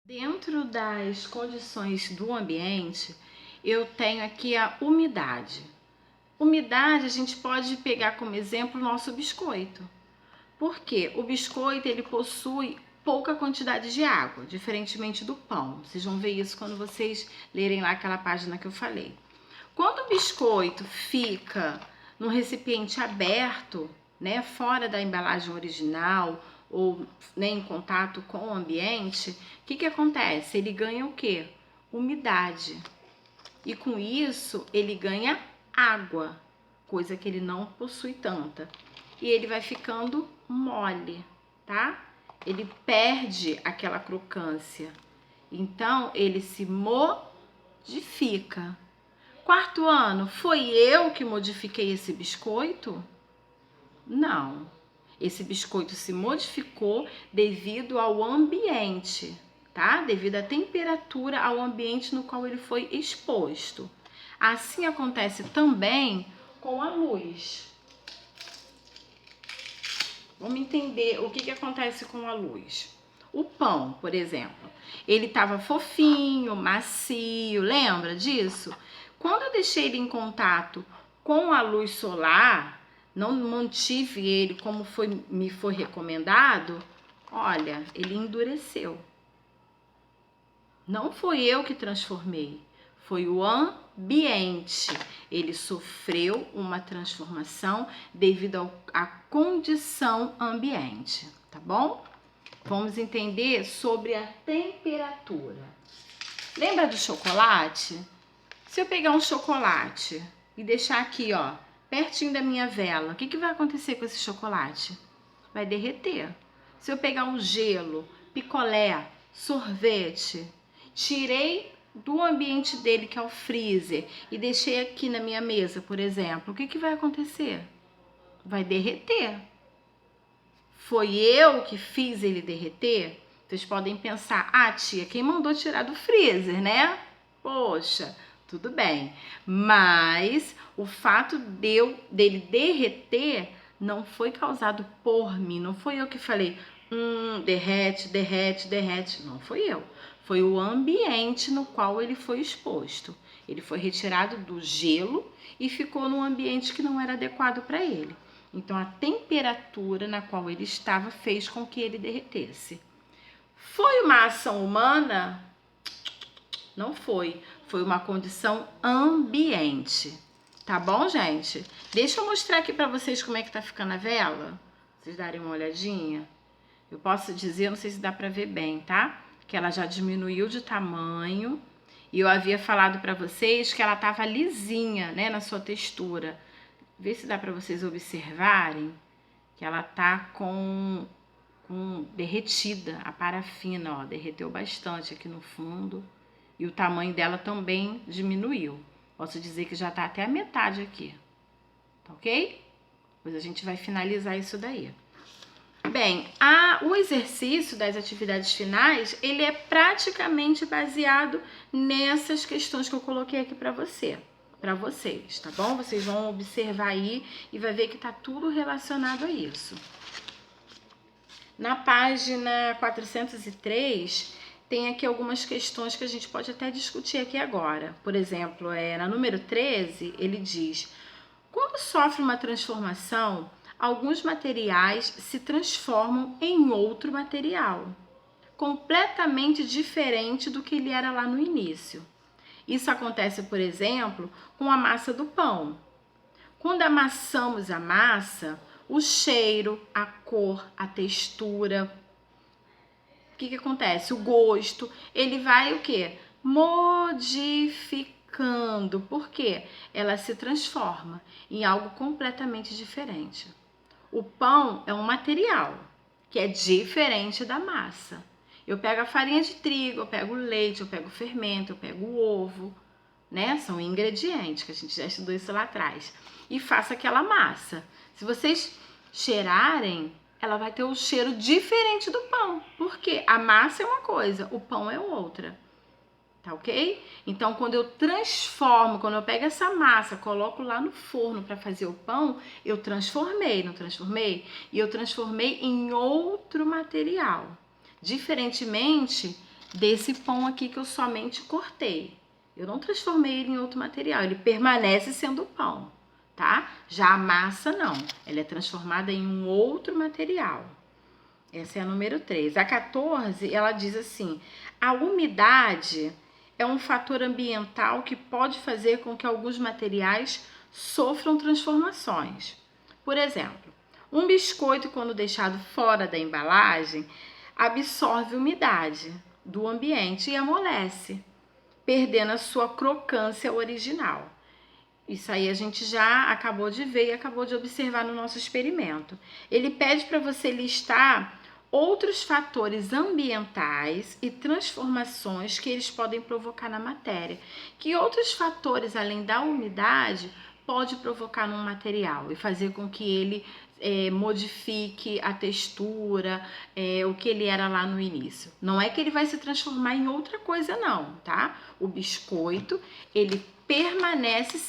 Dentro das condições do ambiente, eu tenho aqui a umidade. Umidade a gente pode pegar como exemplo o nosso biscoito. Porque o biscoito ele possui pouca quantidade de água, diferentemente do pão. Vocês vão ver isso quando vocês lerem lá aquela página que eu falei. Quando o biscoito fica num recipiente aberto, né, fora da embalagem original ou em contato com o ambiente, o que acontece? Ele ganha o quê? Umidade. E com isso ele ganha água, coisa que ele não possui tanta. E ele vai ficando mole, tá? Ele perde aquela crocância. Então ele se modifica. Quarto ano, foi eu que modifiquei esse biscoito? Não. Esse biscoito se modificou devido ao ambiente, tá? Devido à temperatura, ao ambiente no qual ele foi exposto. Assim acontece também com a luz. Vamos entender o que acontece com a luz. O pão, por exemplo, ele estava fofinho, macio, lembra disso? Quando eu deixei ele em contato com a luz solar, não mantive ele como me foi recomendado, olha, ele endureceu. Não foi eu que transformei, foi o ambiente. Ele sofreu uma transformação devido à condição ambiente, tá bom? Vamos entender sobre a temperatura. Lembra do chocolate? Se eu pegar um chocolate e deixar aqui, ó, pertinho da minha vela, o que vai acontecer com esse chocolate? Vai derreter. Se eu pegar um gelo, picolé, sorvete, tirei do ambiente dele, que é o freezer, e deixei aqui na minha mesa, por exemplo, o que vai acontecer? Vai derreter. Foi eu que fiz ele derreter? Vocês podem pensar, ah, tia, quem mandou tirar do freezer, né? Poxa, tudo bem. Mas o fato dele derreter não foi causado por mim. Não foi eu que falei, derrete, derrete, derrete. Não foi eu. Foi o ambiente no qual ele foi exposto. Ele foi retirado do gelo e ficou num ambiente que não era adequado para ele. Então, a temperatura na qual ele estava fez com que ele derretesse. Foi uma ação humana? Não foi. Foi uma condição ambiente. Tá bom, gente? Deixa eu mostrar aqui pra vocês como é que tá ficando a vela. Vocês darem uma olhadinha. Eu posso dizer, não sei se dá pra ver bem, tá? Que ela já diminuiu de tamanho. E eu havia falado pra vocês que ela tava lisinha, né, na sua textura. Vê se dá pra vocês observarem que ela tá com derretida, a parafina, ó, derreteu bastante aqui no fundo. E o tamanho dela também diminuiu. Posso dizer que já tá até a metade aqui. Tá ok? Depois a gente vai finalizar isso daí. Bem, o exercício das atividades finais, ele é praticamente baseado nessas questões que eu coloquei aqui para vocês, tá bom? Vocês vão observar aí e vai ver que tá tudo relacionado a isso. Na página 403, tem aqui algumas questões que a gente pode até discutir aqui agora. Por exemplo, na número 13, ele diz: quando sofre uma transformação, alguns materiais se transformam em outro material, completamente diferente do que ele era lá no início. Isso acontece, por exemplo, com a massa do pão. Quando amassamos a massa, o cheiro, a cor, a textura, o que acontece? O gosto, ele vai o quê? Modificando. Por quê? Ela se transforma em algo completamente diferente. O pão é um material que é diferente da massa. Eu pego a farinha de trigo, eu pego o leite, eu pego o fermento, eu pego o ovo, né? São ingredientes que a gente já estudou isso lá atrás. E faço aquela massa. Se vocês cheirarem, ela vai ter um cheiro diferente do pão. Porque a massa é uma coisa, o pão é outra. Tá ok? Então, quando eu transformo, quando eu pego essa massa, coloco lá no forno para fazer o pão, eu transformei, não transformei? E eu transformei em outro material. Diferentemente desse pão aqui que eu somente cortei. Eu não transformei ele em outro material, ele permanece sendo pão, tá? Já a massa não, ela é transformada em um outro material. Essa é a número 3. A 14, ela diz assim: a umidade é um fator ambiental que pode fazer com que alguns materiais sofram transformações. Por exemplo, um biscoito, quando deixado fora da embalagem, absorve umidade do ambiente e amolece, perdendo a sua crocância original. Isso aí a gente já acabou de ver e acabou de observar no nosso experimento. Ele pede para você listar outros fatores ambientais e transformações que eles podem provocar na matéria. Que outros fatores, além da umidade, pode provocar num material e fazer com que ele modifique a textura, o que ele era lá no início. Não é que ele vai se transformar em outra coisa não, tá? O biscoito, ele permanece